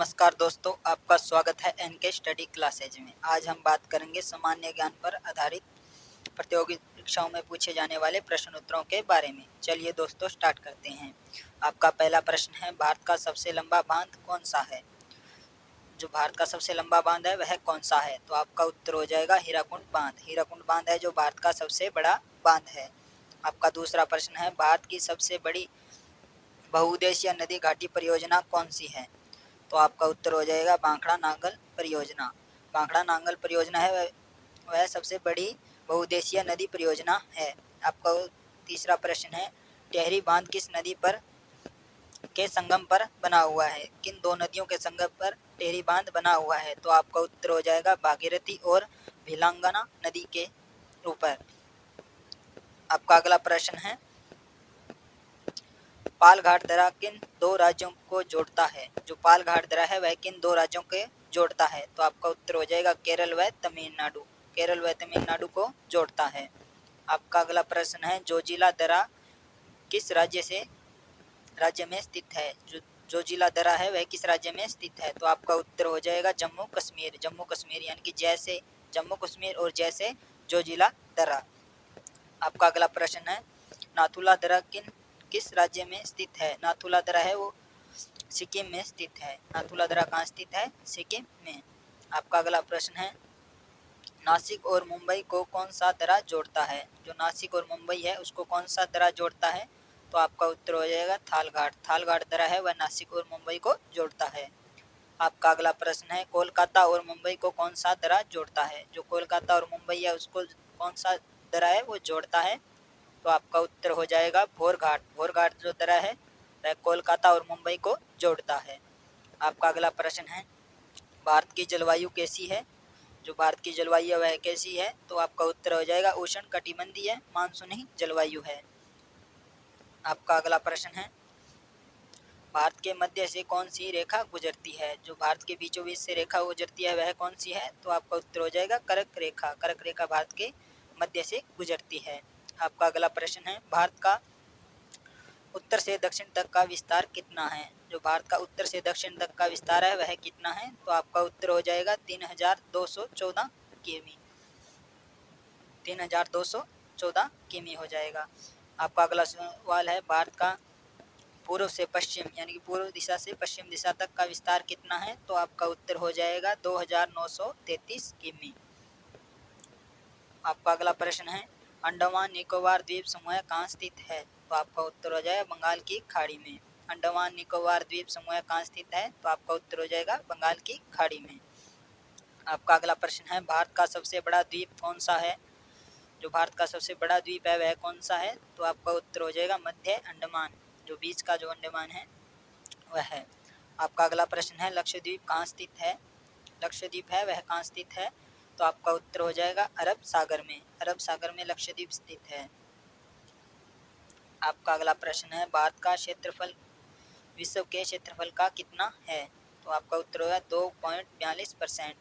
नमस्कार दोस्तों, आपका स्वागत है एनके स्टडी क्लासेज में। आज हम बात करेंगे सामान्य ज्ञान पर आधारित प्रतियोगी परीक्षाओं में पूछे जाने वाले प्रश्न उत्तरों के बारे में। चलिए दोस्तों स्टार्ट करते हैं। आपका पहला प्रश्न है, भारत का सबसे लंबा बांध कौन सा है? जो भारत का सबसे लंबा बांध है वह कौन सा है? तो आपका उत्तर हो जाएगा हीराकुंड बांध। हीराकुंड बांध है जो भारत का सबसे बड़ा बांध है। आपका दूसरा प्रश्न है, भारत की सबसे बड़ी बहुउद्देशीय नदी घाटी परियोजना कौन सी है? तो आपका उत्तर हो जाएगा भाखड़ा नांगल परियोजना। भाखड़ा नांगल परियोजना है वह सबसे बड़ी बहुउद्देशीय नदी परियोजना है। आपका तीसरा प्रश्न है, टिहरी बांध किस नदी पर के संगम पर बना हुआ है? किन दो नदियों के संगम पर टिहरी बांध बना हुआ है? तो आपका उत्तर हो जाएगा भागीरथी और भिलांगना नदी के ऊपर। आपका अगला प्रश्न है, पालघाट दर्रा किन दो राज्यों को जोड़ता है? जो पालघाट दर्रा है वह किन दो राज्यों के जोड़ता है? तो आपका उत्तर हो जाएगा केरल व तमिलनाडु। केरल व तमिलनाडु को जोड़ता है। आपका अगला प्रश्न है, जोजिला दर्रा किस राज्य में स्थित है? जो जोजिला दर्रा है वह किस राज्य में स्थित है? तो आपका उत्तर हो जाएगा जम्मू कश्मीर। जम्मू कश्मीर यानी कि जैसे जम्मू कश्मीर और जैसे जोजिला दर्रा। आपका अगला प्रश्न है, नाथुला दर्रा किस राज्य में स्थित है? नाथुला दर्रा है वो सिक्किम में स्थित है। नाथुला दर्रा कहाँ स्थित है? सिक्किम में। आपका अगला प्रश्न है, नासिक और मुंबई को कौन सा दर्रा जोड़ता है? जो नासिक और मुंबई है उसको कौन सा दर्रा जोड़ता है? तो आपका उत्तर हो जाएगा थालघाट। थालघाट दर्रा है वह नासिक और मुंबई को जोड़ता है। आपका अगला प्रश्न है, कोलकाता और मुंबई को कौन सा दर्रा जोड़ता है? जो कोलकाता और मुंबई है उसको कौन सा दर्रा है वो जोड़ता है? तो आपका उत्तर हो जाएगा भोरघाट। भोरघाट जो दर्रा है वह कोलकाता और मुंबई को जोड़ता है। आपका अगला प्रश्न है, भारत की जलवायु कैसी है? जो भारत की जलवायु वह कैसी है? तो आपका उत्तर हो जाएगा उष्ण कटिबंधीय मानसूनी जलवायु है। आपका अगला प्रश्न है, भारत के मध्य से कौन सी रेखा गुजरती है? जो भारत के बीचों बीच से रेखा गुजरती है वह कौन सी है? तो आपका उत्तर हो जाएगा कर्क रेखा। कर्क रेखा भारत के मध्य से गुजरती है। आपका अगला प्रश्न है, भारत का उत्तर से दक्षिण तक का विस्तार कितना है? जो भारत का उत्तर से दक्षिण तक का विस्तार है वह कितना है? तो आपका उत्तर हो जाएगा 3214 किमी। 3214 किमी हो जाएगा। आपका अगला सवाल है, भारत का पूर्व से पश्चिम यानी कि पूर्व दिशा से पश्चिम दिशा तक का विस्तार कितना है? तो आपका उत्तर हो जाएगा 2933 किमी। आपका अगला प्रश्न है, अंडमान निकोबार द्वीप समूह कहाँ स्थित है? तो आपका उत्तर हो जाएगा बंगाल की खाड़ी में। अंडमान निकोबार द्वीप समूह कहाँ स्थित है? तो आपका उत्तर हो जाएगा बंगाल की खाड़ी में। आपका अगला प्रश्न है, भारत का सबसे बड़ा द्वीप कौन सा है? जो भारत का सबसे बड़ा द्वीप है वह कौन सा है? तो आपका उत्तर हो जाएगा मध्य अंडमान। जो बीच का जो अंडमान है वह है। आपका अगला प्रश्न है, लक्षद्वीप कहाँ स्थित है? लक्षद्वीप है वह कहाँ स्थित है? तो आपका उत्तर हो जाएगा अरब सागर में। अरब सागर में लक्षद्वीप स्थित है। आपका अगला प्रश्न है, भारत का क्षेत्रफल विश्व के क्षेत्रफल का कितना है? तो आपका उत्तर होगा 2.42%।